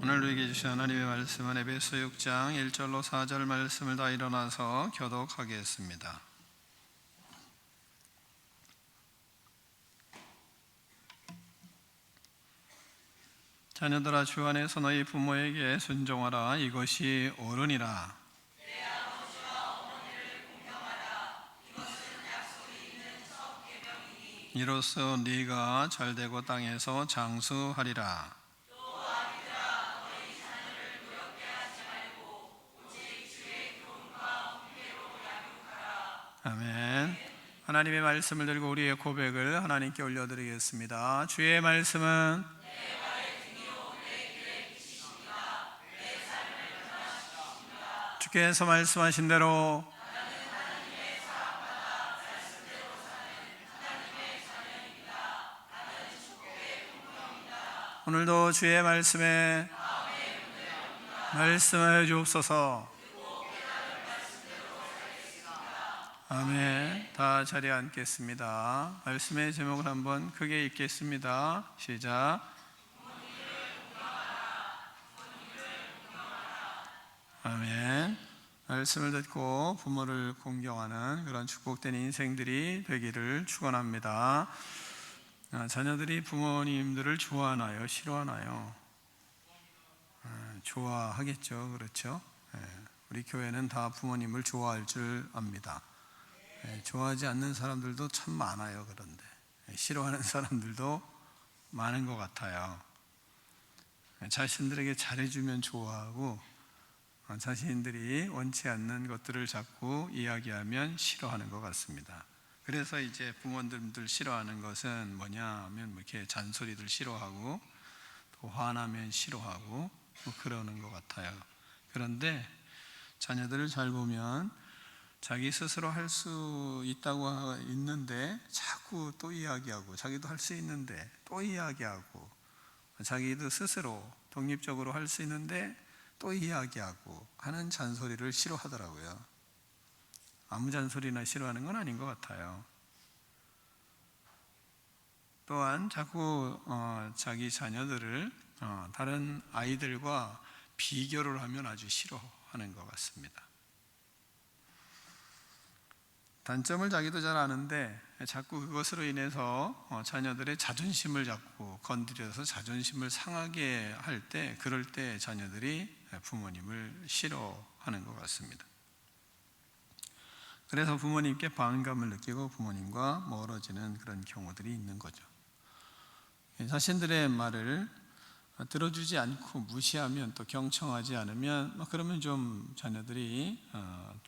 오늘 우리에게 주신 하나님의 말씀은 에베소 6장 1절로 4절 말씀을 다 일어나서 교독하겠습니다. 자녀들아, 주 안에서 너희 부모에게 순종하라. 이것이 옳으니라. 내 아버지와 어머니를 공경하라. 이것은 약속이 있는 첫 계명이니 이로써 네가 잘되고 땅에서 장수하리라. 또 아비들아, 너희 자녀를 노엽게 하지 말고 오직 주의 교훈과 훈계로 양육하라. 아멘. 하나님의 말씀을 들고 우리의 고백을 하나님께 올려드리겠습니다. 주의 말씀은 주께서 말씀하신 대로 오늘도 주의 말씀에 말씀하여 주옵소서. 아멘. 다 자리에 앉겠습니다. 말씀의 제목을 한번 크게 읽겠습니다. 시작. 아멘. 말씀을 듣고 부모를 공경하는 그런 축복된 인생들이 되기를 축원합니다. 자녀들이 부모님들을 좋아하나요? 싫어하나요? 좋아하겠죠. 그렇죠? 우리 교회는 다 부모님을 좋아할 줄 압니다. 좋아하지 않는 사람들도 참 많아요. 그런데 싫어하는 사람들도 많은 것 같아요. 자신들에게 잘해주면 좋아하고 자신들이 원치 않는 것들을 자꾸 이야기하면 싫어하는 것 같습니다. 그래서 이제 부모님들 싫어하는 것은 뭐냐 하면 이렇게 잔소리들 싫어하고 또 화나면 싫어하고 그러는 것 같아요. 그런데 자녀들을 잘 보면 자기 스스로 할 수 있다고 있는데 자꾸 또 이야기하고, 자기도 할 수 있는데 또 이야기하고, 자기도 스스로 독립적으로 할 수 있는데 또 이야기하고 하는 잔소리를 싫어하더라고요. 아무 잔소리나 싫어하는 건 아닌 것 같아요. 또한 자꾸 자기 자녀들을 다른 아이들과 비교를 하면 아주 싫어하는 것 같습니다. 단점을 자기도 잘 아는데 자꾸 그것으로 인해서 자녀들의 자존심을 자꾸 건드려서 자존심을 상하게 할 때, 그럴 때 자녀들이 부모님을 싫어하는 것 같습니다. 그래서 부모님께 반감을 느끼고 부모님과 멀어지는 그런 경우들이 있는 거죠. 자신들의 말을 들어주지 않고 무시하면, 또 경청하지 않으면 그러면 좀 자녀들이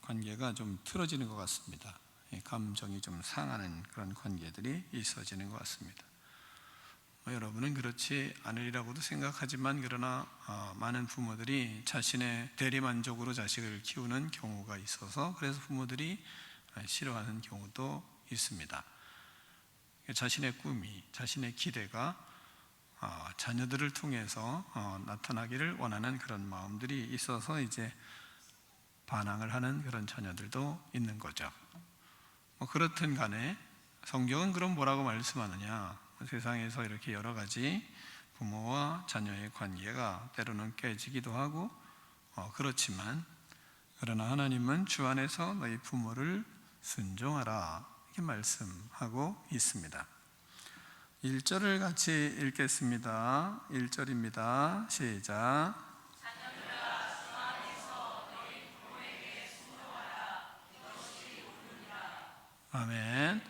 관계가 좀 틀어지는 것 같습니다. 감정이 좀 상하는 그런 관계들이 있어지는 것 같습니다. 여러분은 그렇지 않으리라고도 생각하지만, 그러나 많은 부모들이 자신의 대리만족으로 자식을 키우는 경우가 있어서 그래서 부모들이 싫어하는 경우도 있습니다. 자신의 꿈이, 자신의 기대가 자녀들을 통해서 나타나기를 원하는 그런 마음들이 있어서 이제 반항을 하는 그런 자녀들도 있는 거죠. 그렇든 간에 성경은 그럼 뭐라고 말씀하느냐? 세상에서 이렇게 여러 가지 부모와 자녀의 관계가 때로는 깨지기도 하고 그렇지만, 그러나 하나님은 주 안에서 너희 부모를 순종하라 이렇게 말씀하고 있습니다. 1절을 같이 읽겠습니다. 1절입니다. 시작. 아멘.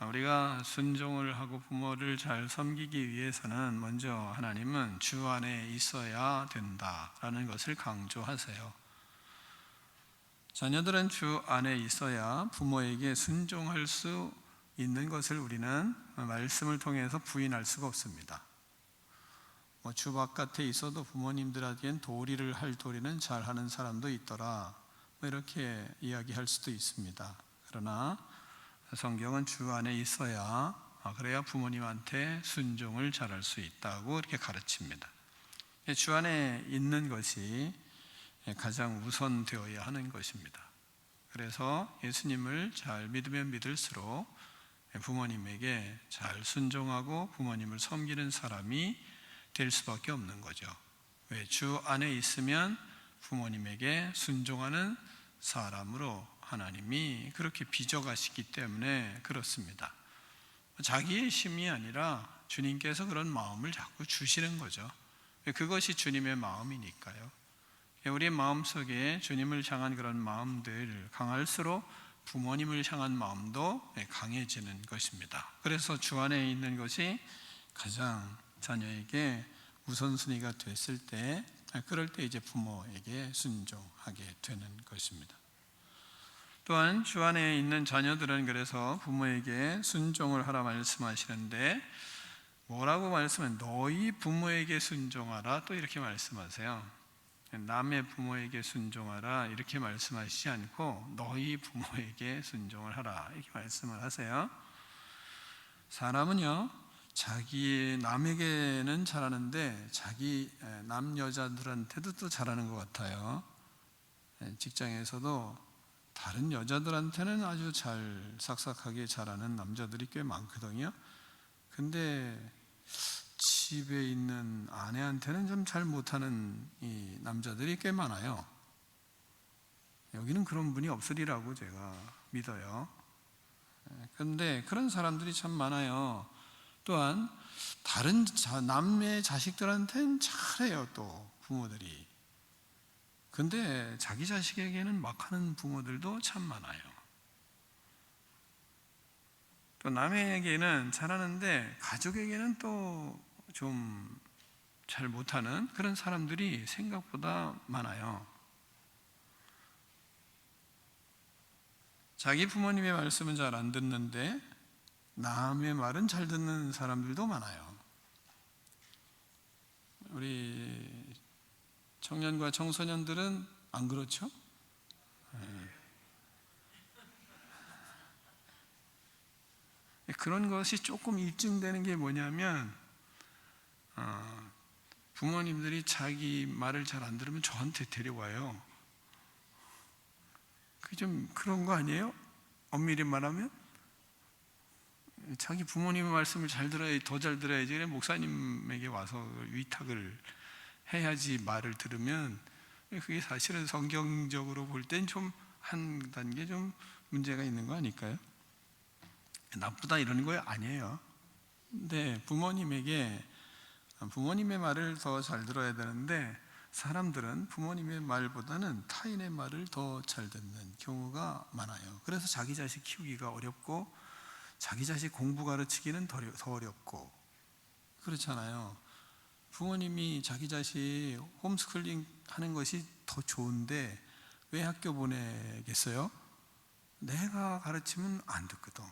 우리가 순종을 하고 부모를 잘 섬기기 위해서는 먼저 하나님은 주 안에 있어야 된다라는 것을 강조하세요. 자녀들은 주 안에 있어야 부모에게 순종할 수 있는 것을 우리는 말씀을 통해서 부인할 수가 없습니다. 주 바깥에 있어도 부모님들에겐 도리를 할 도리는 잘하는 사람도 있더라, 이렇게 이야기할 수도 있습니다. 그러나 성경은 주 안에 있어야, 그래야 부모님한테 순종을 잘할 수 있다고 이렇게 가르칩니다. 주 안에 있는 것이 가장 우선되어야 하는 것입니다. 그래서 예수님을 잘 믿으면 믿을수록 부모님에게 잘 순종하고 부모님을 섬기는 사람이 될 수밖에 없는 거죠. 왜? 주 안에 있으면 부모님에게 순종하는 사람으로 하나님이 그렇게 빚어가시기 때문에 그렇습니다. 자기의 힘이 아니라 주님께서 그런 마음을 자꾸 주시는 거죠. 그것이 주님의 마음이니까요. 우리의 마음속에 주님을 향한 그런 마음들 강할수록 부모님을 향한 마음도 강해지는 것입니다. 그래서 주 안에 있는 것이 가장 자녀에게 우선순위가 됐을 때, 그럴 때 이제 부모에게 순종하게 되는 것입니다. 또한 주 안에 있는 자녀들은 그래서 부모에게 순종을 하라 말씀하시는데, 뭐라고 말씀은 너희 부모에게 순종하라 또 이렇게 말씀하세요. 남의 부모에게 순종하라 이렇게 말씀하시지 않고 너희 부모에게 순종을 하라 이렇게 말씀을 하세요. 사람은요, 자기 남에게는 잘하는데 자기 남 여자들한테도 또 잘하는 것 같아요. 직장에서도 다른 여자들한테는 아주 잘 싹싹하게 잘하는 남자들이 꽤 많거든요. 근데 집에 있는 아내한테는 좀 잘 못하는 이 남자들이 꽤 많아요. 여기는 그런 분이 없으리라고 제가 믿어요. 그런데 그런 사람들이 참 많아요. 또한 다른 남의 자식들한테는 잘해요. 또 부모들이. 근데 자기 자식에게는 막하는 부모들도 참 많아요. 또 남에게는 잘하는데 가족에게는 또 좀 잘 못하는 그런 사람들이 생각보다 많아요. 자기 부모님의 말씀은 잘 안 듣는데 남의 말은 잘 듣는 사람들도 많아요. 우리 청년과 청소년들은 안 그렇죠? 그런 것이 조금 입증되는 게 뭐냐면 부모님들이 자기 말을 잘 안 들으면 저한테 데려와요. 그게 좀 그런 거 아니에요? 엄밀히 말하면 자기 부모님의 말씀을 잘 들어야지, 더 잘 들어야지. 그래 목사님에게 와서 위탁을 해야지 말을 들으면 그게 사실은 성경적으로 볼 땐 좀 한 단계 좀 문제가 있는 거 아닐까요? 나쁘다 이런 거 아니에요. 근데 부모님의 말을 더 잘 들어야 되는데 사람들은 부모님의 말보다는 타인의 말을 더 잘 듣는 경우가 많아요. 그래서 자기 자식 키우기가 어렵고 자기 자식 공부 가르치기는 더 어렵고 그렇잖아요. 부모님이 자기 자식 홈스쿨링 하는 것이 더 좋은데 왜 학교 보내겠어요? 내가 가르치면 안 듣거든.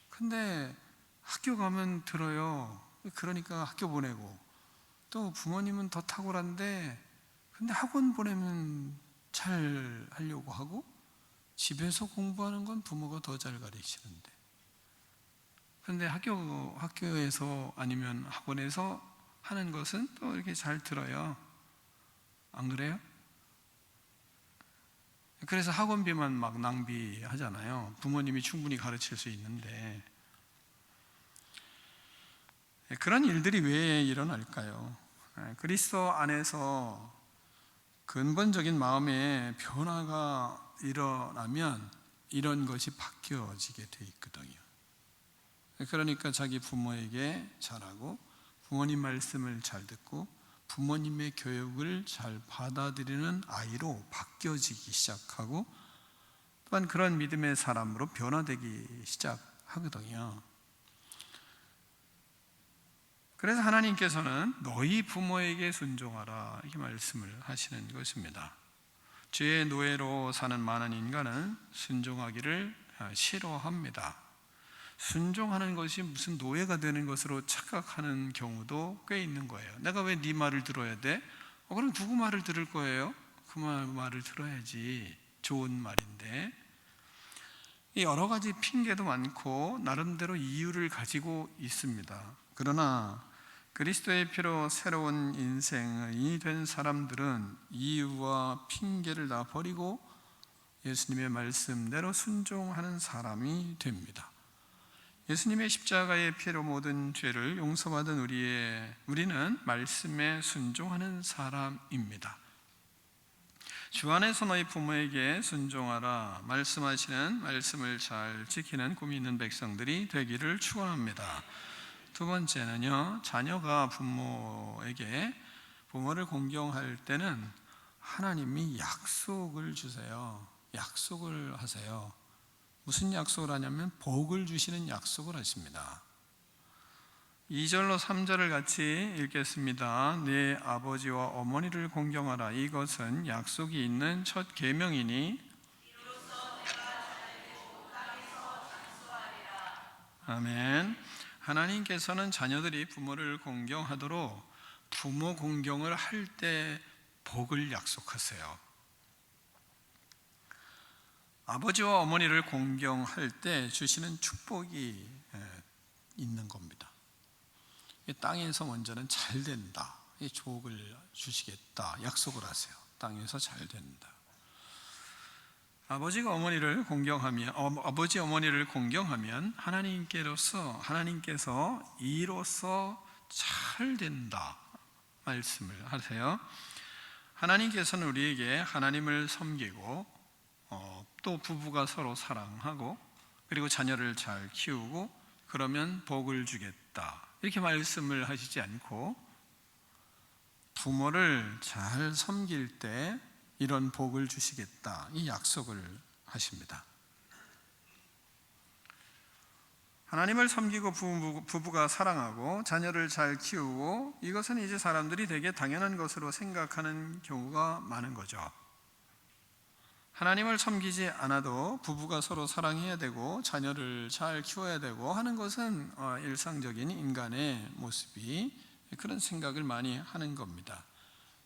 근데 학교 가면 들어요. 그러니까 학교 보내고, 또 부모님은 더 탁월한데 근데 학원 보내면 잘 하려고 하고 집에서 공부하는 건 부모가 더 잘 가르치는데, 근데 학교에서 아니면 학원에서 하는 것은 또 이렇게 잘 들어요. 안 그래요? 그래서 학원비만 막 낭비하잖아요. 부모님이 충분히 가르칠 수 있는데. 그런 일들이 왜 일어날까요? 그리스도 안에서 근본적인 마음의 변화가 일어나면 이런 것이 바뀌어지게 돼 있거든요. 그러니까 자기 부모에게 잘하고 부모님 말씀을 잘 듣고 부모님의 교육을 잘 받아들이는 아이로 바뀌어지기 시작하고, 또한 그런 믿음의 사람으로 변화되기 시작하거든요. 그래서 하나님께서는 너희 부모에게 순종하라 이렇게 말씀을 하시는 것입니다. 죄의 노예로 사는 많은 인간은 순종하기를 싫어합니다. 순종하는 것이 무슨 노예가 되는 것으로 착각하는 경우도 꽤 있는 거예요. 내가 왜 네 말을 들어야 돼? 그럼 누구 말을 들을 거예요? 그 말을 들어야지. 좋은 말인데. 여러 가지 핑계도 많고 나름대로 이유를 가지고 있습니다. 그러나 그리스도의 피로 새로운 인생이 된 사람들은 이유와 핑계를 다 버리고 예수님의 말씀대로 순종하는 사람이 됩니다. 예수님의 십자가의 피로 모든 죄를 용서받은 우리는 말씀에 순종하는 사람입니다. 주 안에서 너희 부모에게 순종하라 말씀하시는 말씀을 잘 지키는 꿈이 있는 백성들이 되기를 축원합니다. 두 번째는요, 자녀가 부모를 공경할 때는 하나님이 약속을 주세요. 약속을 하세요. 무슨 약속을 하냐면 복을 주시는 약속을 하십니다. 2절로 3절을 같이 읽겠습니다. 네 아버지와 어머니를 공경하라. 이것은 약속이 있는 첫 계명이니 아멘. 하나님께서는 자녀들이 부모를 공경하도록 부모 공경을 할 때 복을 약속하세요. 아버지와 어머니를 공경할 때 주시는 축복이 있는 겁니다. 땅에서 먼저는 잘 된다, 족을 주시겠다 약속을 하세요. 땅에서 잘 된다. 아버지 어머니를 공경하면 하나님께서 이로써 잘 된다 말씀을 하세요. 하나님께서는 우리에게 하나님을 섬기고 또 부부가 서로 사랑하고 그리고 자녀를 잘 키우고 그러면 복을 주겠다 이렇게 말씀을 하시지 않고 부모를 잘 섬길 때 이런 복을 주시겠다 이 약속을 하십니다. 하나님을 섬기고 부부가 사랑하고 자녀를 잘 키우고 이것은 이제 사람들이 되게 당연한 것으로 생각하는 경우가 많은 거죠. 하나님을 섬기지 않아도 부부가 서로 사랑해야 되고 자녀를 잘 키워야 되고 하는 것은 일상적인 인간의 모습이 그런 생각을 많이 하는 겁니다.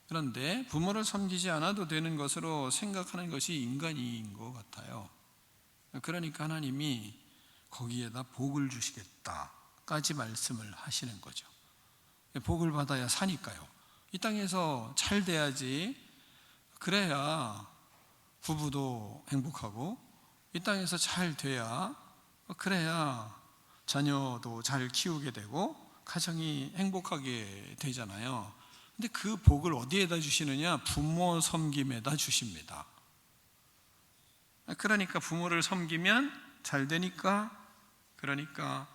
그런데 부모를 섬기지 않아도 되는 것으로 생각하는 것이 인간인 것 같아요. 그러니까 하나님이 거기에다 복을 주시겠다까지 말씀을 하시는 거죠. 복을 받아야 사니까요. 이 땅에서 잘 돼야지, 그래야 부부도 행복하고 이 땅에서 잘 돼야 그래야 자녀도 잘 키우게 되고 가정이 행복하게 되잖아요. 근데 그 복을 어디에다 주시느냐? 부모 섬김에다 주십니다. 그러니까 부모를 섬기면 잘 되니까, 그러니까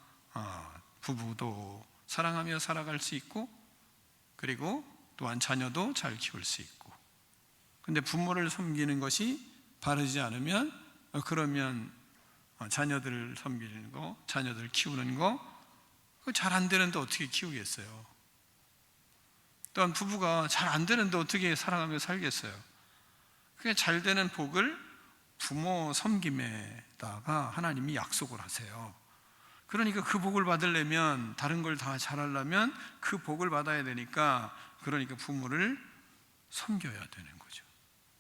부부도 사랑하며 살아갈 수 있고 그리고 또한 자녀도 잘 키울 수 있고. 근데 부모를 섬기는 것이 바르지 않으면 그러면 자녀들을 섬기는 거, 자녀들 키우는 거 잘 안 되는데 어떻게 키우겠어요? 또한 부부가 잘 안 되는데 어떻게 사랑하며 살겠어요? 그게 잘 되는 복을 부모 섬김에다가 하나님이 약속을 하세요. 그러니까 그 복을 받으려면, 다른 걸 다 잘하려면 그 복을 받아야 되니까, 그러니까 부모를 섬겨야 되는 거죠.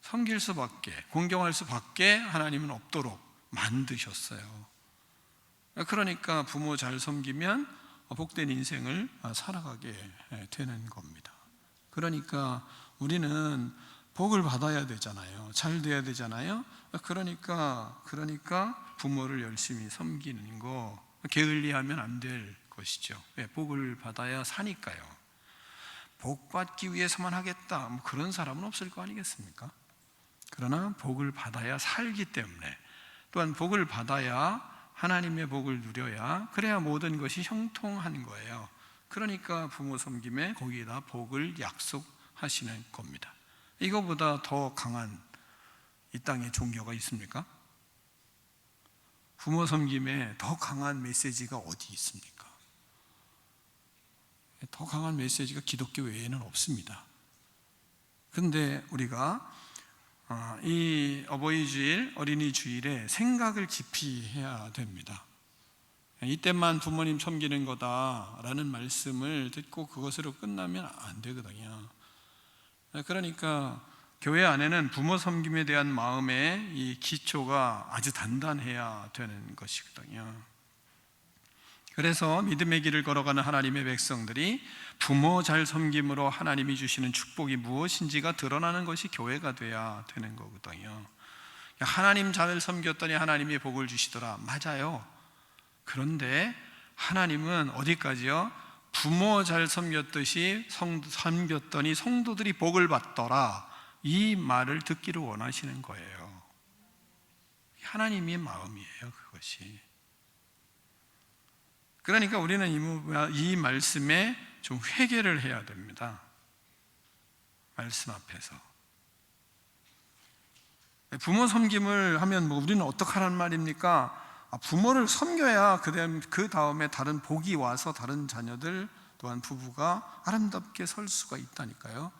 섬길 수밖에, 공경할 수밖에 하나님은 없도록 만드셨어요. 그러니까 부모 잘 섬기면 복된 인생을 살아가게 되는 겁니다. 그러니까 우리는 복을 받아야 되잖아요. 잘 돼야 되잖아요. 그러니까 부모를 열심히 섬기는 거, 게을리하면 안 될 것이죠. 복을 받아야 사니까요. 복 받기 위해서만 하겠다, 그런 사람은 없을 거 아니겠습니까? 그러나 복을 받아야 살기 때문에, 또한 복을 받아야 하나님의 복을 누려야, 그래야 모든 것이 형통한 거예요. 그러니까 부모 섬김에 거기에다 복을 약속하시는 겁니다. 이거보다 더 강한 이 땅에 종교가 있습니까? 부모 섬김에 더 강한 메시지가 어디 있습니까? 더 강한 메시지가 기독교 외에는 없습니다. 그런데 우리가 이 어버이 주일, 어린이 주일에 생각을 깊이 해야 됩니다. 이때만 부모님 섬기는 거다라는 말씀을 듣고 그것으로 끝나면 안 되거든요. 그러니까 교회 안에는 부모 섬김에 대한 마음의 이 기초가 아주 단단해야 되는 것이거든요. 그래서 믿음의 길을 걸어가는 하나님의 백성들이 부모 잘 섬김으로 하나님이 주시는 축복이 무엇인지가 드러나는 것이 교회가 돼야 되는 거거든요. 하나님 잘 섬겼더니 하나님이 복을 주시더라. 맞아요. 그런데 하나님은 어디까지요? 부모 잘 섬겼듯이 섬겼더니 성도들이 복을 받더라, 이 말을 듣기를 원하시는 거예요. 하나님의 마음이에요, 그것이. 그러니까 우리는 이 말씀에 좀 회개를 해야 됩니다. 말씀 앞에서. 부모 섬김을 하면 우리는 어떻게 하라는 말입니까? 부모를 섬겨야 그 다음에 다른 복이 와서 다른 자녀들 또한 부부가 아름답게 설 수가 있다니까요.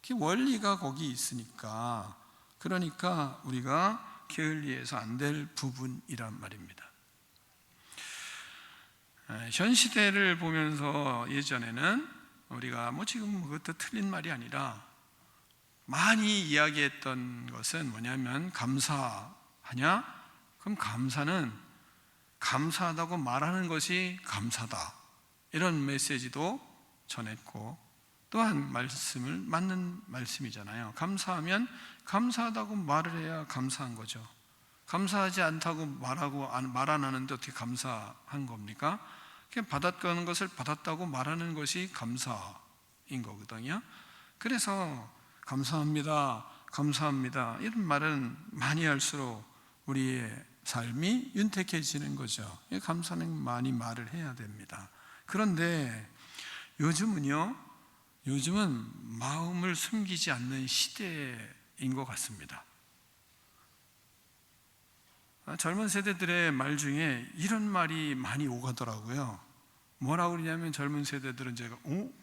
그 원리가 거기 있으니까. 그러니까 우리가 게을리해서 안 될 부분이란 말입니다. 현 시대를 보면서 예전에는 우리가 지금 그것도 틀린 말이 아니라 많이 이야기했던 것은 뭐냐면, 감사하냐? 그럼 감사는 감사하다고 말하는 것이 감사다, 이런 메시지도 전했고, 또한 말씀을 맞는 말씀이잖아요. 감사하면 감사하다고 말을 해야 감사한 거죠. 감사하지 않다고 말 안 하는데 어떻게 감사한 겁니까? 그냥 받았던 것을 받았다고 말하는 것이 감사인 거거든요. 그래서 감사합니다, 감사합니다, 이런 말은 많이 할수록 우리의 삶이 윤택해지는 거죠. 감사는 많이 말을 해야 됩니다. 그런데 요즘은 마음을 숨기지 않는 시대인 것 같습니다. 젊은 세대들의 말 중에 이런 말이 많이 오가더라고요. 뭐라고 그러냐면, 젊은 세대들은 제가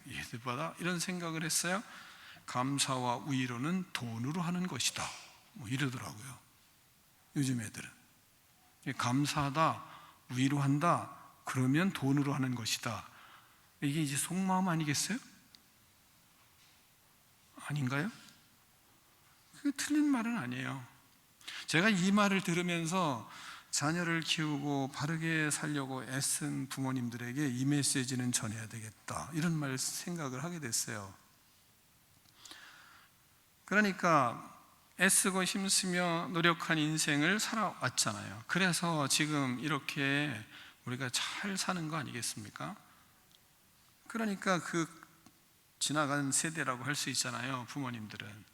얘들 봐라, 이런 생각을 했어요. 감사와 위로는 돈으로 하는 것이다, 이러더라고요. 요즘 애들은 감사하다, 위로한다, 그러면 돈으로 하는 것이다. 이게 이제 속마음 아니겠어요? 아닌가요? 그게 틀린 말은 아니에요. 제가 이 말을 들으면서 자녀를 키우고 바르게 살려고 애쓴 부모님들에게 이 메시지는 전해야 되겠다, 이런 말 생각을 하게 됐어요. 그러니까 애쓰고 힘쓰며 노력한 인생을 살아왔잖아요. 그래서 지금 이렇게 우리가 잘 사는 거 아니겠습니까? 그러니까 그 지나간 세대라고 할 수 있잖아요, 부모님들은.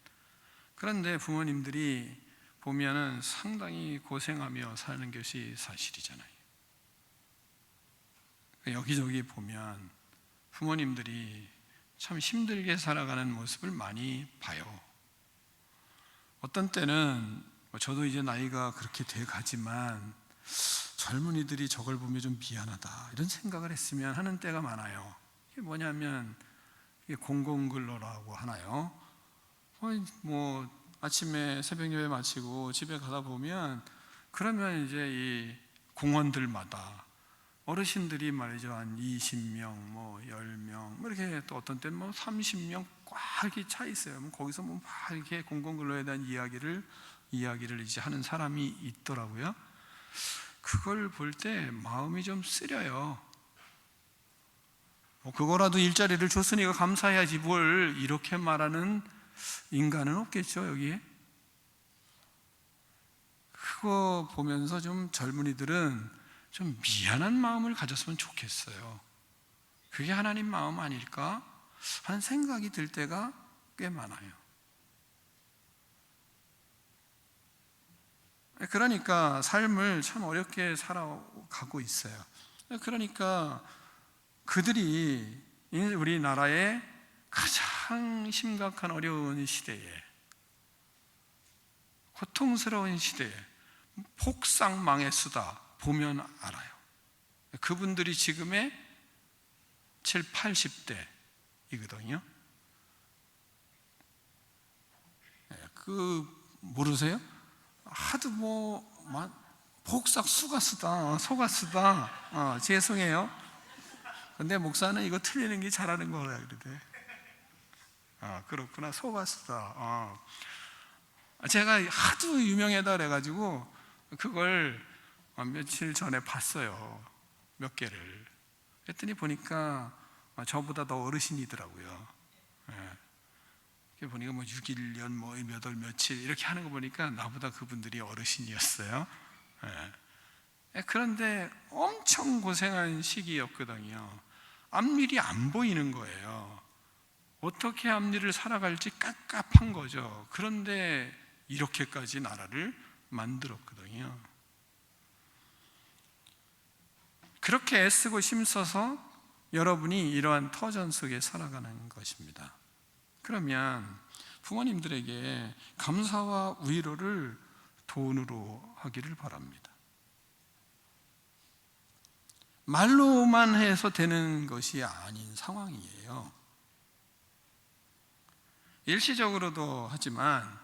그런데 부모님들이 보면은 상당히 고생하며 사는 것이 사실이잖아요. 여기저기 보면 부모님들이 참 힘들게 살아가는 모습을 많이 봐요. 어떤 때는 저도 이제 나이가 그렇게 돼 가지만 젊은이들이 저걸 보면 좀 미안하다, 이런 생각을 했으면 하는 때가 많아요. 이게 뭐냐면, 이게 공공근로라고 하나요? 아침에 새벽 예배 마치고 집에 가다 보면, 그러면 이제 이 공원들마다 어르신들이 말이죠, 한 20명, 10명, 이렇게, 또 어떤 때는 30명 꽉 이렇게 차 있어요. 거기서 막 이렇게 공공근로에 대한 이야기를 이제 하는 사람이 있더라고요. 그걸 볼 때 마음이 좀 쓰려요. 그거라도 일자리를 줬으니까 감사해야지, 뭘 이렇게 말하는 인간은 없겠죠, 여기에. 그거 보면서 좀 젊은이들은 좀 미안한 마음을 가졌으면 좋겠어요. 그게 하나님 마음 아닐까 하는 생각이 들 때가 꽤 많아요. 그러니까 삶을 참 어렵게 살아가고 있어요. 그러니까 그들이 우리나라의 가장 심각한 어려운 시대에, 고통스러운 시대에 폭삭망의 수다 보면 알아요. 그분들이 지금의 7, 80대이거든요. 모르세요? 하도 복삭 수가쓰다, 속았쓰다, 죄송해요. 근데 목사는 이거 틀리는 게 잘하는 거라 그러대. 그렇구나, 속았쓰다. 제가 하도 유명하다 그래가지고 그걸 며칠 전에 봤어요, 몇 개를. 그랬더니 보니까 저보다 더 어르신이더라고요. 보니까 6.1년 몇 월 며칠 이렇게 하는 거 보니까 나보다 그분들이 어르신이었어요. 그런데 엄청 고생한 시기였거든요. 앞일이 안 보이는 거예요. 어떻게 앞일을 살아갈지 깝깝한 거죠. 그런데 이렇게까지 나라를 만들었거든요. 그렇게 애쓰고 힘써서 여러분이 이러한 터전 속에 살아가는 것입니다. 그러면 부모님들에게 감사와 위로를 돈으로 하기를 바랍니다. 말로만 해서 되는 것이 아닌 상황이에요. 일시적으로도 하지만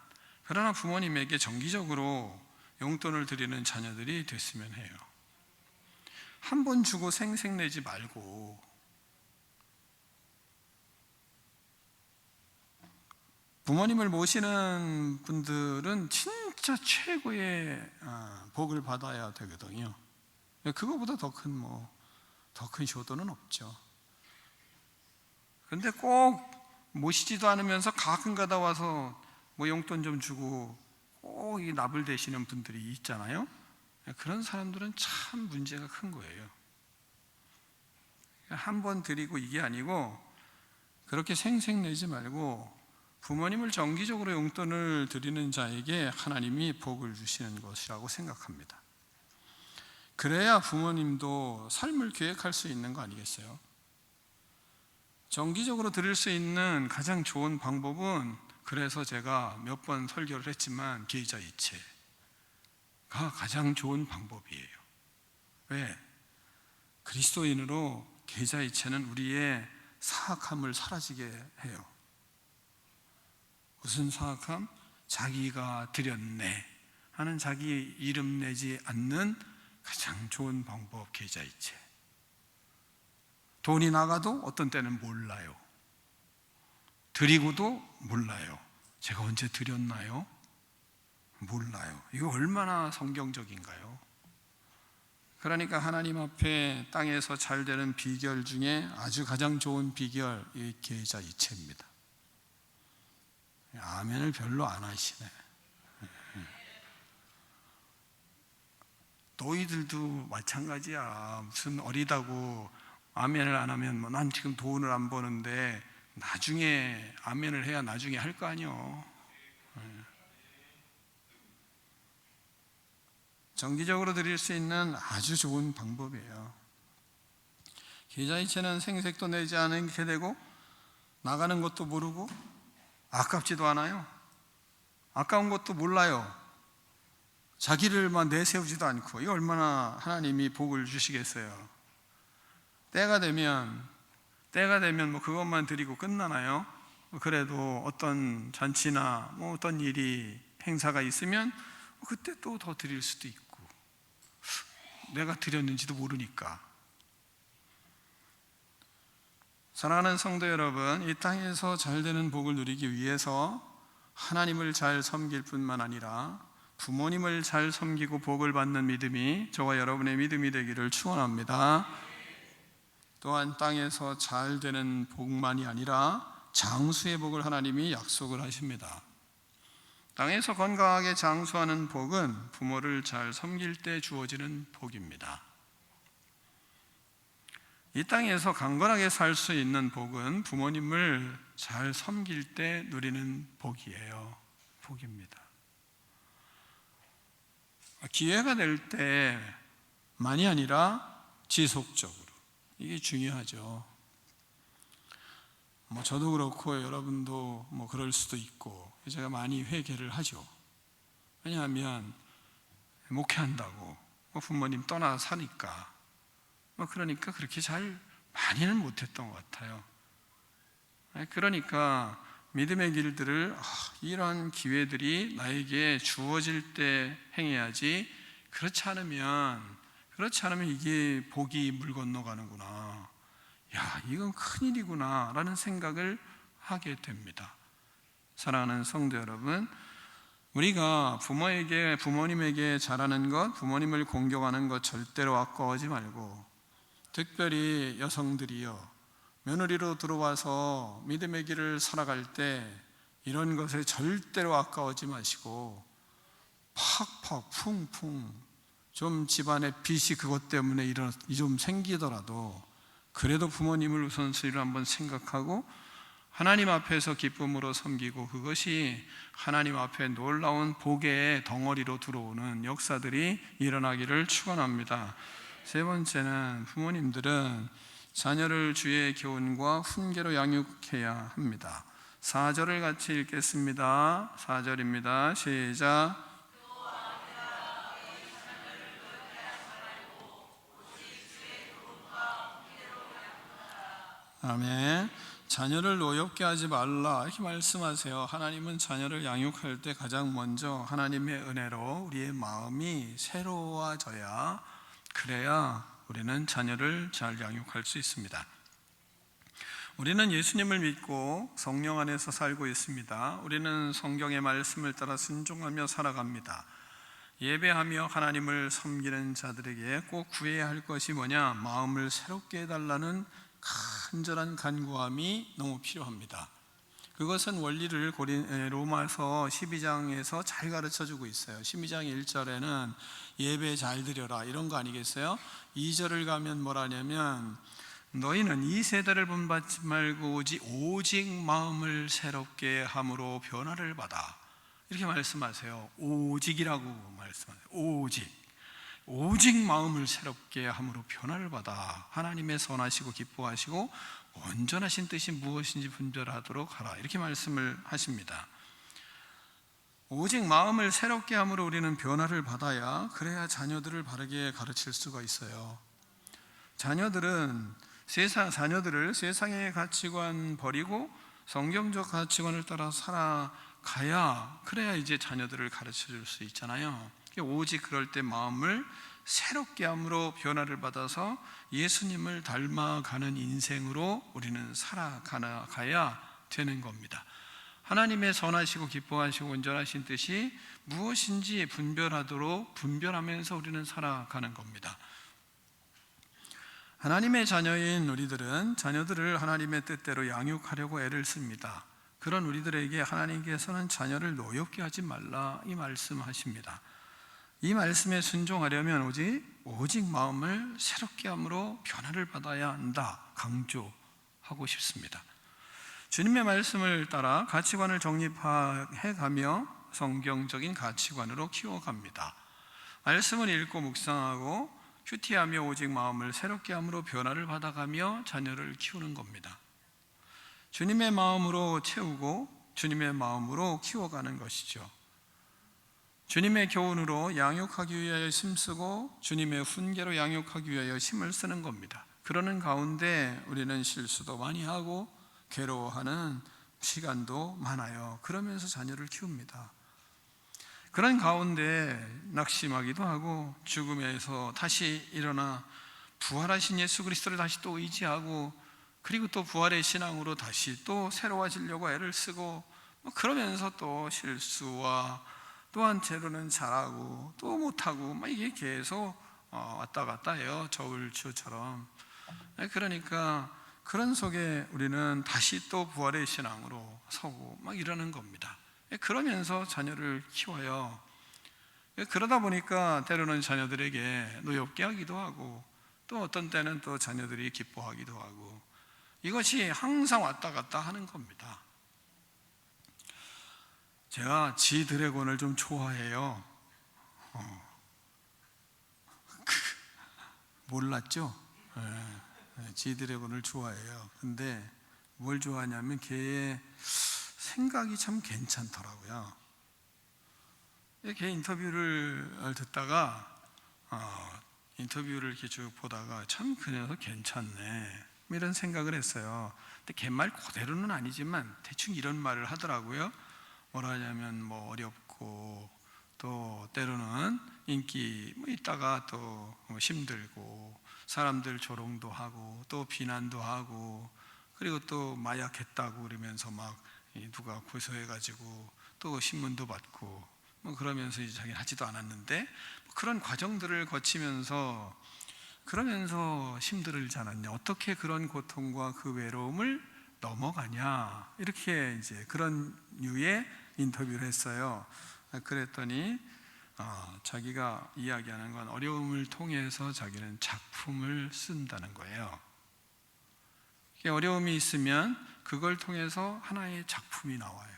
그러나 부모님에게 정기적으로 용돈을 드리는 자녀들이 됐으면 해요. 한 번 주고 생색내지 말고 부모님을 모시는 분들은 진짜 최고의 복을 받아야 되거든요. 그거보다 더 큰 효도는 없죠. 그런데 꼭 모시지도 않으면서 가끔가다 와서 용돈 좀 주고 꼭 이 납을 대시는 분들이 있잖아요. 그런 사람들은 참 문제가 큰 거예요. 한 번 드리고 이게 아니고 그렇게 생색내지 말고 부모님을 정기적으로 용돈을 드리는 자에게 하나님이 복을 주시는 것이라고 생각합니다. 그래야 부모님도 삶을 계획할 수 있는 거 아니겠어요? 정기적으로 드릴 수 있는 가장 좋은 방법은, 그래서 제가 몇 번 설교를 했지만 계좌이체가 가장 좋은 방법이에요. 왜? 그리스도인으로 계좌이체는 우리의 사악함을 사라지게 해요. 무슨 사악함? 자기가 드렸네 하는 자기 이름 내지 않는 가장 좋은 방법, 계좌이체. 돈이 나가도 어떤 때는 몰라요. 드리고도 몰라요. 제가 언제 드렸나요? 몰라요. 이거 얼마나 성경적인가요? 그러니까 하나님 앞에 땅에서 잘 되는 비결 중에 아주 가장 좋은 비결, 이 계좌이체입니다. 아멘을 별로 안 하시네. 너희들도 마찬가지야. 무슨 어리다고 아멘을 안 하면 난 지금 돈을 안 버는데 나중에 아멘을 해야 나중에 할 거 아니요. 정기적으로 드릴 수 있는 아주 좋은 방법이에요. 계좌이체는 생색도 내지 않게 되고 나가는 것도 모르고 아깝지도 않아요. 아까운 것도 몰라요. 자기를만 내세우지도 않고. 이거 얼마나 하나님이 복을 주시겠어요. 때가 되면 그것만 드리고 끝나나요? 그래도 어떤 잔치나 어떤 일이 행사가 있으면 그때 또 더 드릴 수도 있고, 내가 드렸는지도 모르니까. 사랑하는 성도 여러분, 이 땅에서 잘 되는 복을 누리기 위해서 하나님을 잘 섬길 뿐만 아니라 부모님을 잘 섬기고 복을 받는 믿음이 저와 여러분의 믿음이 되기를 축원합니다. 또한 땅에서 잘 되는 복만이 아니라 장수의 복을 하나님이 약속을 하십니다. 땅에서 건강하게 장수하는 복은 부모를 잘 섬길 때 주어지는 복입니다. 이 땅에서 강건하게 살 수 있는 복은 부모님을 잘 섬길 때 누리는 복이에요. 복입니다. 기회가 될 때만이 아니라 지속적으로. 이게 중요하죠. 저도 그렇고 여러분도 그럴 수도 있고 제가 많이 회개를 하죠. 왜냐하면 목회한다고 부모님 떠나 사니까 그러니까 그렇게 잘 많이는 못했던 것 같아요. 그러니까 믿음의 길들을 이런 기회들이 나에게 주어질 때 행해야지, 그렇지 않으면 이게 복이 물 건너가는구나, 야 이건 큰일이구나 라는 생각을 하게 됩니다. 사랑하는 성도 여러분, 우리가 부모님에게 잘하는 것, 부모님을 공경하는 것 절대로 아까워하지 말고, 특별히 여성들이요, 며느리로 들어와서 믿음의 길을 살아갈 때 이런 것에 절대로 아까워하지 마시고 팍팍 풍풍 좀 집안에 빚이 그것 때문에 좀 생기더라도 그래도 부모님을 우선순위로 한번 생각하고 하나님 앞에서 기쁨으로 섬기고 그것이 하나님 앞에 놀라운 복의 덩어리로 들어오는 역사들이 일어나기를 축원합니다. 세 번째는 부모님들은 자녀를 주의 교훈과 훈계로 양육해야 합니다. 4절을 같이 읽겠습니다. 4절입니다. 시작. 아멘. 자녀를 노엽게 하지 말라 이렇게 말씀하세요. 하나님은 자녀를 양육할 때 가장 먼저 하나님의 은혜로 우리의 마음이 새로워져야, 그래야 우리는 자녀를 잘 양육할 수 있습니다. 우리는 예수님을 믿고 성령 안에서 살고 있습니다. 우리는 성경의 말씀을 따라 순종하며 살아갑니다. 예배하며 하나님을 섬기는 자들에게 꼭 구해야 할 것이 뭐냐? 마음을 새롭게 해달라는 간절한 간구함이 너무 필요합니다. 그것은 원리를 로마서 12장에서 잘 가르쳐주고 있어요. 12장 1절에는 예배 잘 드려라 이런 거 아니겠어요? 2절을 가면 뭐라냐면 너희는 이 세대를 본받지 말고 오직 마음을 새롭게 함으로 변화를 받아 이렇게 말씀하세요. 오직이라고 말씀하세요. 오직 마음을 새롭게 함으로 변화를 받아 하나님의 선하시고 기뻐하시고 온전하신 뜻이 무엇인지 분별하도록 하라 이렇게 말씀을 하십니다. 오직 마음을 새롭게 함으로 우리는 변화를 받아야, 그래야 자녀들을 바르게 가르칠 수가 있어요. 자녀들을 세상의 가치관 버리고 성경적 가치관을 따라 살아가야, 그래야 이제 자녀들을 가르쳐 줄 수 있잖아요. 오직 그럴 때 마음을 새롭게 함으로 변화를 받아서 예수님을 닮아가는 인생으로 우리는 살아가야 되는 겁니다. 하나님의 선하시고 기뻐하시고 온전하신 뜻이 무엇인지 분별하면서 우리는 살아가는 겁니다. 하나님의 자녀인 우리들은 자녀들을 하나님의 뜻대로 양육하려고 애를 씁니다. 그런 우리들에게 하나님께서는 자녀를 노엽게 하지 말라 이 말씀하십니다. 이 말씀에 순종하려면 오직 마음을 새롭게 함으로 변화를 받아야 한다 강조하고 싶습니다. 주님의 말씀을 따라 가치관을 정립해가며 성경적인 가치관으로 키워갑니다. 말씀을 읽고 묵상하고 큐티하며 오직 마음을 새롭게 함으로 변화를 받아가며 자녀를 키우는 겁니다. 주님의 마음으로 채우고 주님의 마음으로 키워가는 것이죠. 주님의 교훈으로 양육하기 위하여 힘쓰고 주님의 훈계로 양육하기 위하여 힘을 쓰는 겁니다. 그러는 가운데 우리는 실수도 많이 하고 괴로워하는 시간도 많아요. 그러면서 자녀를 키웁니다. 그런 가운데 낙심하기도 하고 죽음에서 다시 일어나 부활하신 예수 그리스도를 다시 또 의지하고, 그리고 또 부활의 신앙으로 다시 또 새로워지려고 애를 쓰고, 그러면서 또 실수와 또한 때로는 잘하고 또 못하고 이게 계속 왔다 갔다 해요. 저울추처럼. 그러니까 그런 속에 우리는 다시 또 부활의 신앙으로 서고 이러는 겁니다. 그러면서 자녀를 키워요. 그러다 보니까 때로는 자녀들에게 노엽게 하기도 하고 또 어떤 때는 또 자녀들이 기뻐하기도 하고, 이것이 항상 왔다 갔다 하는 겁니다. 제가 지드래곤을 좀 좋아해요. 몰랐죠? 지드래곤을 좋아해요. 근데 뭘 좋아하냐면 걔의 생각이 참 괜찮더라고요. 걔 인터뷰를 듣다가 인터뷰를 이렇게 쭉 보다가 참 그 녀석 괜찮네 이런 생각을 했어요. 근데 걔 말 그대로는 아니지만 대충 이런 말을 하더라고요. 뭐라 하냐면 어렵고 또 때로는 인기 있다가 또 힘들고 사람들 조롱도 하고 또 비난도 하고, 그리고 또 마약했다고 그러면서 누가 고소해가지고 또 신문도 받고 그러면서 이제 자기는 하지도 않았는데 그런 과정들을 거치면서 그러면서 힘들지 않았냐, 어떻게 그런 고통과 그 외로움을 넘어가냐, 이렇게 이제 그런 류의 인터뷰를 했어요. 그랬더니 자기가 이야기하는 건 어려움을 통해서 자기는 작품을 쓴다는 거예요. 어려움이 있으면 그걸 통해서 하나의 작품이 나와요.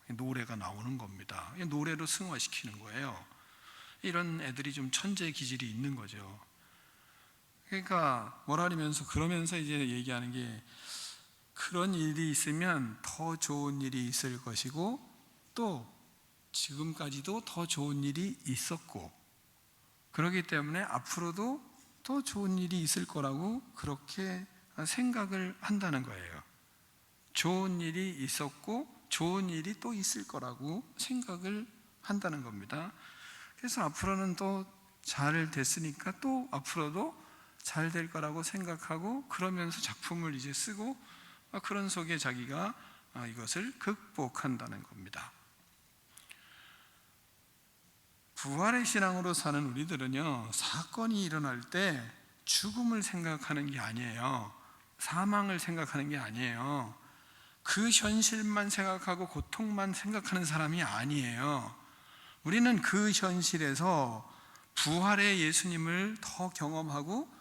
노래가 나오는 겁니다. 노래로 승화시키는 거예요. 이런 애들이 좀 천재 기질이 있는 거죠. 그러니까 그러면서 이제 얘기하는 게, 그런 일이 있으면 더 좋은 일이 있을 것이고, 또 지금까지도 더 좋은 일이 있었고, 그렇기 때문에 앞으로도 더 좋은 일이 있을 거라고 그렇게 생각을 한다는 거예요. 좋은 일이 있었고 좋은 일이 또 있을 거라고 생각을 한다는 겁니다. 그래서 앞으로는 또 잘 됐으니까 또 앞으로도 잘 될 거라고 생각하고, 그러면서 작품을 이제 쓰고, 그런 속에 자기가 이것을 극복한다는 겁니다. 부활의 신앙으로 사는 우리들은요, 사건이 일어날 때 죽음을 생각하는 게 아니에요. 사망을 생각하는 게 아니에요. 그 현실만 생각하고 고통만 생각하는 사람이 아니에요. 우리는 그 현실에서 부활의 예수님을 더 경험하고,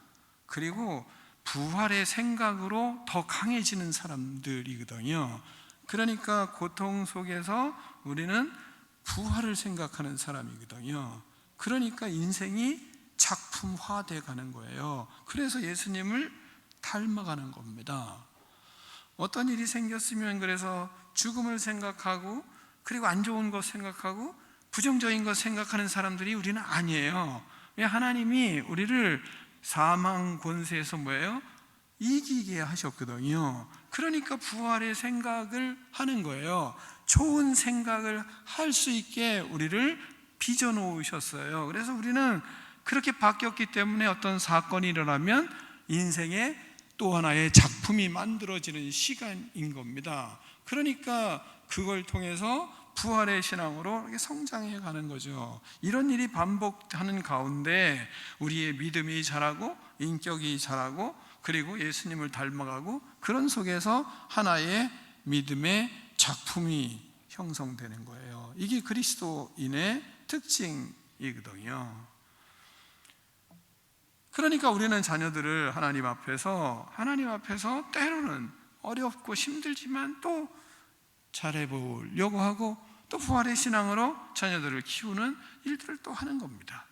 그리고 부활의 생각으로 더 강해지는 사람들이거든요. 그러니까 고통 속에서 우리는 부활을 생각하는 사람이거든요. 그러니까 인생이 작품화돼 가는 거예요. 그래서 예수님을 닮아가는 겁니다. 어떤 일이 생겼으면 그래서 죽음을 생각하고, 그리고 안 좋은 것 생각하고, 부정적인 것 생각하는 사람들이 우리는 아니에요. 왜? 하나님이 우리를 사망 권세에서 이기게 하셨거든요. 그러니까 부활의 생각을 하는 거예요. 좋은 생각을 할 수 있게 우리를 빚어 놓으셨어요. 그래서 우리는 그렇게 바뀌었기 때문에 어떤 사건이 일어나면 인생의 또 하나의 작품이 만들어지는 시간인 겁니다. 그러니까 그걸 통해서 부활의 신앙으로 이렇게 성장해 가는 거죠. 이런 일이 반복하는 가운데 우리의 믿음이 자라고, 인격이 자라고, 그리고 예수님을 닮아가고, 그런 속에서 하나의 믿음의 작품이 형성되는 거예요. 이게 그리스도인의 특징이거든요. 그러니까 우리는 자녀들을 하나님 앞에서 때로는 어렵고 힘들지만 또 잘해보려고 하고, 또 부활의 신앙으로 자녀들을 키우는 일들을 또 하는 겁니다.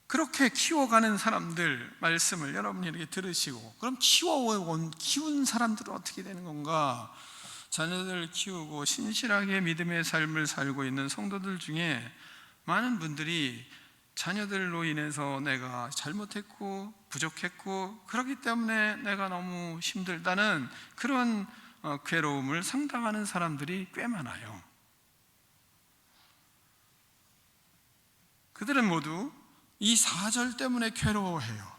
그렇게 키워가는 사람들 말씀을 여러분이 이렇게 들으시고, 그럼 키운 사람들은 어떻게 되는 건가? 자녀들을 키우고 신실하게 믿음의 삶을 살고 있는 성도들 중에 많은 분들이 자녀들로 인해서 내가 잘못했고 부족했고 그렇기 때문에 내가 너무 힘들다는 그런 괴로움을 상담하는 사람들이 꽤 많아요. 그들은 모두 이 4절 때문에 괴로워해요.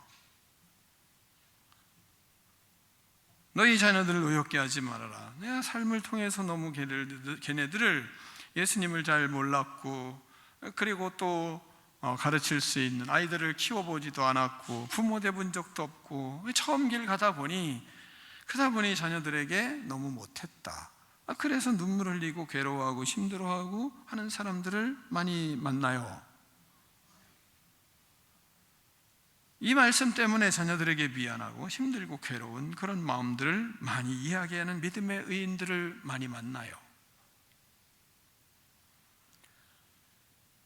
너희 자녀들을 노엽게 하지 말아라. 내가 삶을 통해서 너무 걔네들을 예수님을 잘 몰랐고, 그리고 또 가르칠 수 있는 아이들을 키워보지도 않았고, 부모 돼본 적도 없고, 처음 길 가다 보니 자녀들에게 너무 못했다. 그래서 눈물 흘리고 괴로워하고 힘들어하고 하는 사람들을 많이 만나요. 이 말씀 때문에 자녀들에게 미안하고 힘들고 괴로운 그런 마음들을 많이 이야기하는 믿음의 의인들을 많이 만나요.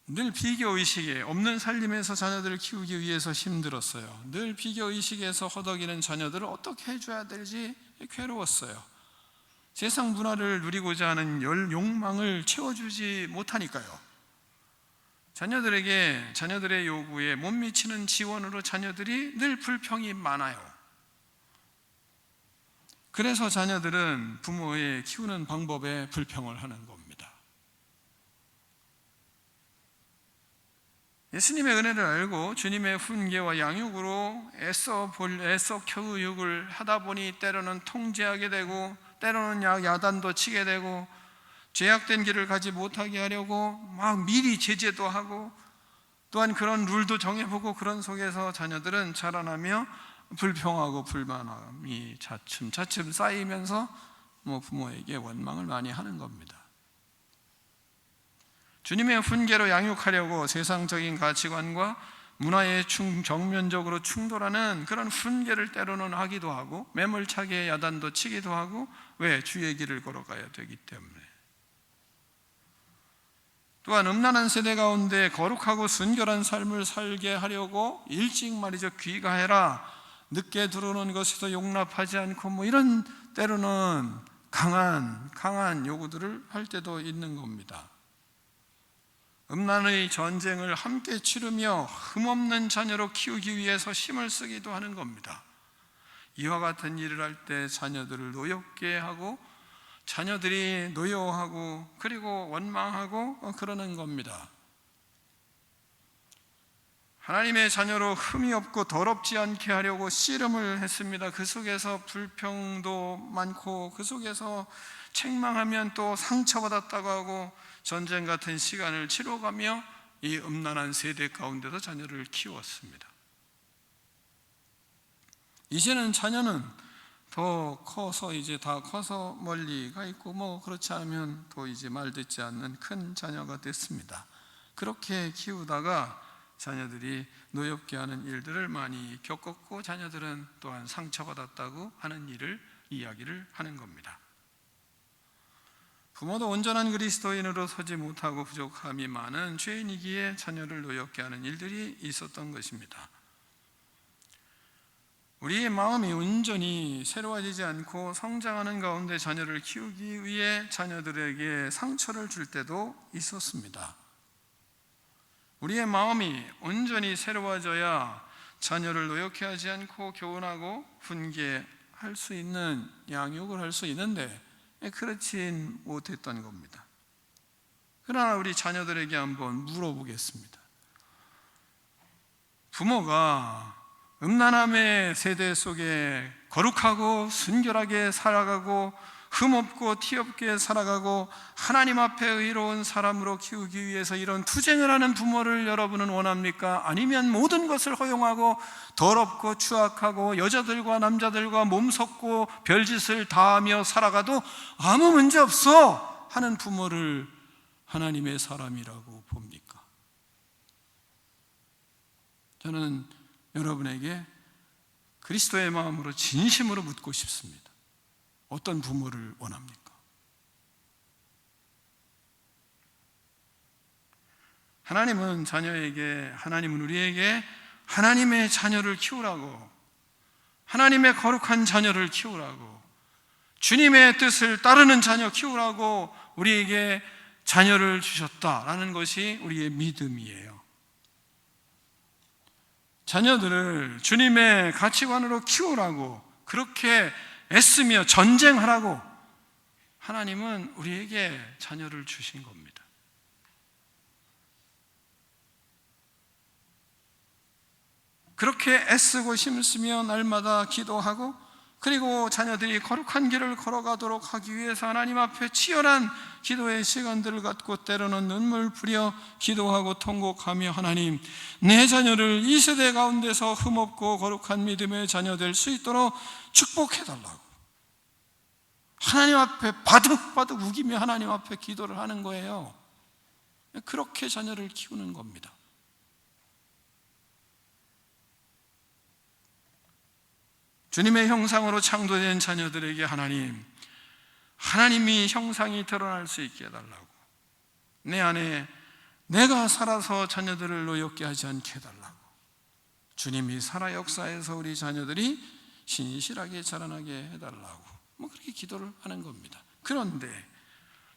늘 비교의식에 없는 살림에서 자녀들을 키우기 위해서 힘들었어요. 늘 비교의식에서 허덕이는 자녀들을 어떻게 해줘야 될지 괴로웠어요. 세상 문화를 누리고자 하는 욕망을 채워주지 못하니까요. 자녀들의 요구에 못 미치는 지원으로 자녀들이 늘 불평이 많아요. 그래서 자녀들은 부모의 키우는 방법에 불평을 하는 겁니다. 예수님의 은혜를 알고 주님의 훈계와 양육으로 애써 교육을 하다 보니 때로는 통제하게 되고, 때로는 야단도 치게 되고, 죄악된 길을 가지 못하게 하려고 막 미리 제재도 하고, 또한 그런 룰도 정해보고, 그런 속에서 자녀들은 자라나며 불평하고 불만함이 차츰 쌓이면서 부모에게 원망을 많이 하는 겁니다. 주님의 훈계로 양육하려고 세상적인 가치관과 문화에 정면적으로 충돌하는 그런 훈계를 때로는 하기도 하고 매몰차게 야단도 치기도 하고, 왜? 주의 길을 걸어가야 되기 때문에. 또한 음란한 세대 가운데 거룩하고 순결한 삶을 살게 하려고 일찍 말이죠, 귀가해라, 늦게 들어오는 것에도 용납하지 않고 이런 때로는 강한 요구들을 할 때도 있는 겁니다. 음란의 전쟁을 함께 치르며 흠없는 자녀로 키우기 위해서 힘을 쓰기도 하는 겁니다. 이와 같은 일을 할 때 자녀들을 노엽게 하고 자녀들이 노여워하고 그리고 원망하고 그러는 겁니다. 하나님의 자녀로 흠이 없고 더럽지 않게 하려고 씨름을 했습니다. 그 속에서 불평도 많고 그 속에서 책망하면 또 상처받았다고 하고 전쟁 같은 시간을 치러가며 이 음란한 세대 가운데서 자녀를 키웠습니다. 이제는 자녀는 더 커서 이제 다 커서 멀리 가 있고 그렇지 않으면 또 이제 말 듣지 않는 큰 자녀가 됐습니다. 그렇게 키우다가 자녀들이 노엽게 하는 일들을 많이 겪었고 자녀들은 또한 상처받았다고 하는 이야기를 하는 겁니다. 부모도 온전한 그리스도인으로 서지 못하고 부족함이 많은 죄인이기에 자녀를 노엽게 하는 일들이 있었던 것입니다. 우리의 마음이 온전히 새로워지지 않고 성장하는 가운데 자녀를 키우기 위해 자녀들에게 상처를 줄 때도 있었습니다. 우리의 마음이 온전히 새로워져야 자녀를 노엽게 하지 않고 교훈하고 훈계할 수 있는, 양육을 할 수 있는데 그렇진 못했던 겁니다. 그러나 우리 자녀들에게 한번 물어보겠습니다. 부모가 음란함의 세대 속에 거룩하고 순결하게 살아가고 흠없고 티없게 살아가고 하나님 앞에 의로운 사람으로 키우기 위해서 이런 투쟁을 하는 부모를 여러분은 원합니까? 아니면 모든 것을 허용하고 더럽고 추악하고 여자들과 남자들과 몸섞고 별짓을 다하며 살아가도 아무 문제 없어 하는 부모를 하나님의 사람이라고 봅니까? 저는 여러분에게 그리스도의 마음으로 진심으로 묻고 싶습니다. 어떤 부모를 원합니까? 하나님은 우리에게 하나님의 자녀를 키우라고, 하나님의 거룩한 자녀를 키우라고, 주님의 뜻을 따르는 자녀 키우라고 우리에게 자녀를 주셨다라는 것이 우리의 믿음이에요. 자녀들을 주님의 가치관으로 키우라고, 그렇게 애쓰며 전쟁하라고 하나님은 우리에게 자녀를 주신 겁니다. 그렇게 애쓰고 힘쓰며 날마다 기도하고 그리고 자녀들이 거룩한 길을 걸어가도록 하기 위해서 하나님 앞에 치열한 기도의 시간들을 갖고 때로는 눈물 뿌려 기도하고 통곡하며, 하나님, 내 자녀를 이 세대 가운데서 흠없고 거룩한 믿음의 자녀 될 수 있도록 축복해달라고 하나님 앞에 바득바득 우기며 하나님 앞에 기도를 하는 거예요. 그렇게 자녀를 키우는 겁니다. 주님의 형상으로 창조된 자녀들에게 하나님이 형상이 드러날 수 있게 해달라고, 내 안에 내가 살아서 자녀들을 노엽게 하지 않게 해달라고, 주님이 살아 역사에서 우리 자녀들이 신실하게 자라나게 해달라고 그렇게 기도를 하는 겁니다. 그런데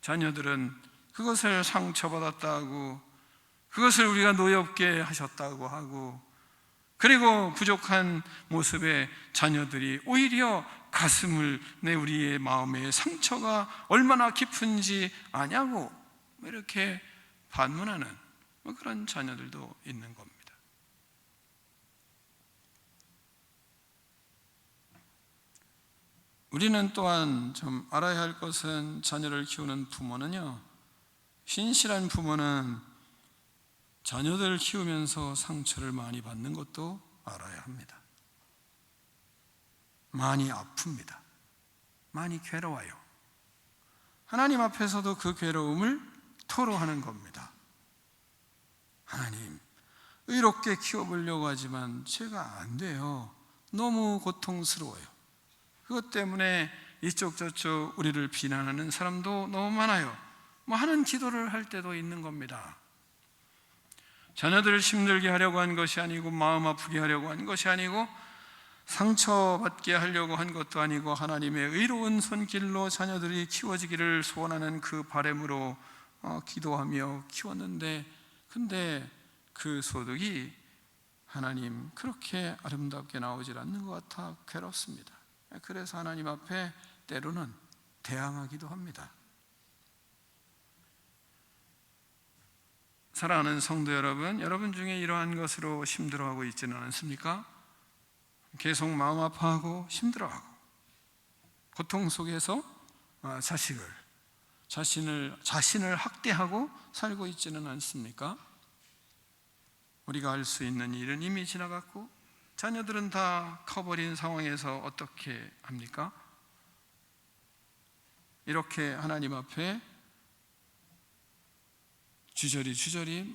자녀들은 그것을 상처받았다고, 그것을 우리가 노엽게 하셨다고 하고, 그리고 부족한 모습의 자녀들이 오히려 가슴을 내 우리의 마음의 상처가 얼마나 깊은지 아냐고 이렇게 반문하는 그런 자녀들도 있는 겁니다. 우리는 또한 좀 알아야 할 것은, 자녀를 키우는 부모는요, 신실한 부모는 자녀들을 키우면서 상처를 많이 받는 것도 알아야 합니다. 많이 아픕니다. 많이 괴로워요. 하나님 앞에서도 그 괴로움을 토로하는 겁니다. 하나님, 의롭게 키워보려고 하지만 제가 안 돼요. 너무 고통스러워요. 그것 때문에 이쪽 저쪽 우리를 비난하는 사람도 너무 많아요. 하는 기도를 할 때도 있는 겁니다. 자녀들을 힘들게 하려고 한 것이 아니고, 마음 아프게 하려고 한 것이 아니고, 상처받게 하려고 한 것도 아니고, 하나님의 의로운 손길로 자녀들이 키워지기를 소원하는 그 바람으로 기도하며 키웠는데, 근데 그 소득이 하나님 그렇게 아름답게 나오질 않는 것 같아 괴롭습니다. 그래서 하나님 앞에 때로는 대항하기도 합니다. 사랑하는 성도 여러분, 여러분 중에 이러한 것으로 힘들어하고 있지는 않습니까? 계속 마음 아파하고 힘들어하고 고통 속에서 자신을 학대하고 살고 있지는 않습니까? 우리가 할 수 있는 일은 이미 지나갔고 자녀들은 다 커버린 상황에서 어떻게 합니까? 이렇게 하나님 앞에 주저리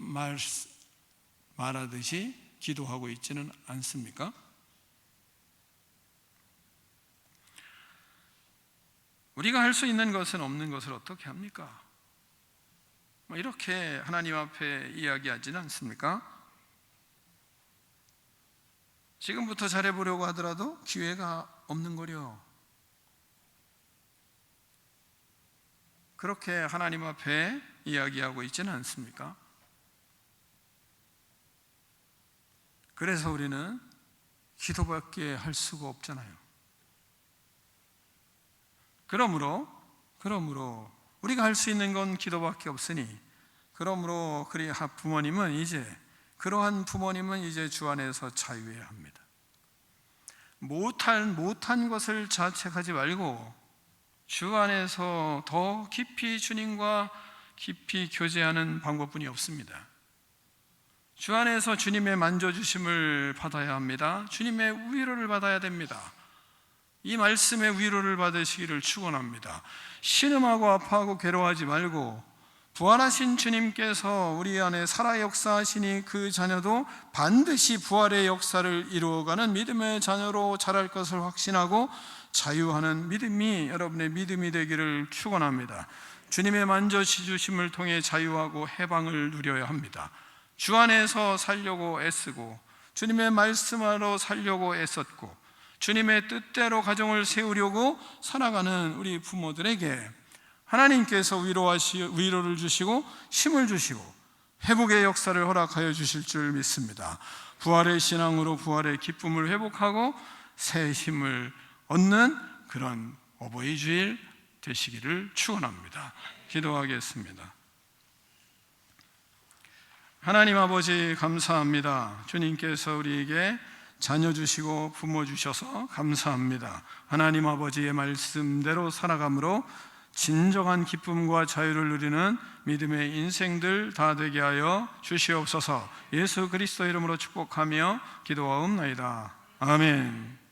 말하듯이 기도하고 있지는 않습니까? 우리가 할 수 있는 것은 없는 것을 어떻게 합니까? 이렇게 하나님 앞에 이야기하지는 않습니까? 지금부터 잘해보려고 하더라도 기회가 없는 거려. 그렇게 하나님 앞에 이야기하고 있지는 않습니까? 그래서 우리는 기도밖에 할 수가 없잖아요. 그러므로 우리가 할 수 있는 건 기도밖에 없으니, 그러므로 그러한 부모님은 이제 주 안에서 자유해야 합니다. 못한 것을 자책하지 말고 주 안에서 더 깊이 주님과 깊이 교제하는 방법뿐이 없습니다. 주 안에서 주님의 만져주심을 받아야 합니다. 주님의 위로를 받아야 됩니다. 이 말씀의 위로를 받으시기를 축원합니다. 신음하고 아파하고 괴로워하지 말고 부활하신 주님께서 우리 안에 살아 역사하시니 그 자녀도 반드시 부활의 역사를 이루어가는 믿음의 자녀로 자랄 것을 확신하고 자유하는 믿음이 여러분의 믿음이 되기를 축원합니다. 주님의 만져주심을 통해 자유하고 해방을 누려야 합니다. 주 안에서 살려고 애쓰고 주님의 말씀으로 살려고 애썼고 주님의 뜻대로 가정을 세우려고 살아가는 우리 부모들에게 하나님께서 위로를 주시고 힘을 주시고 회복의 역사를 허락하여 주실 줄 믿습니다. 부활의 신앙으로 부활의 기쁨을 회복하고 새 힘을 얻는 그런 어버이 주일 되시기를 축원합니다. 기도하겠습니다. 하나님 아버지 감사합니다. 주님께서 우리에게 자녀 주시고 부모 주셔서 감사합니다. 하나님 아버지의 말씀대로 살아감으로 진정한 기쁨과 자유를 누리는 믿음의 인생들 다 되게 하여 주시옵소서. 예수 그리스도 이름으로 축복하며 기도하옵나이다. 아멘.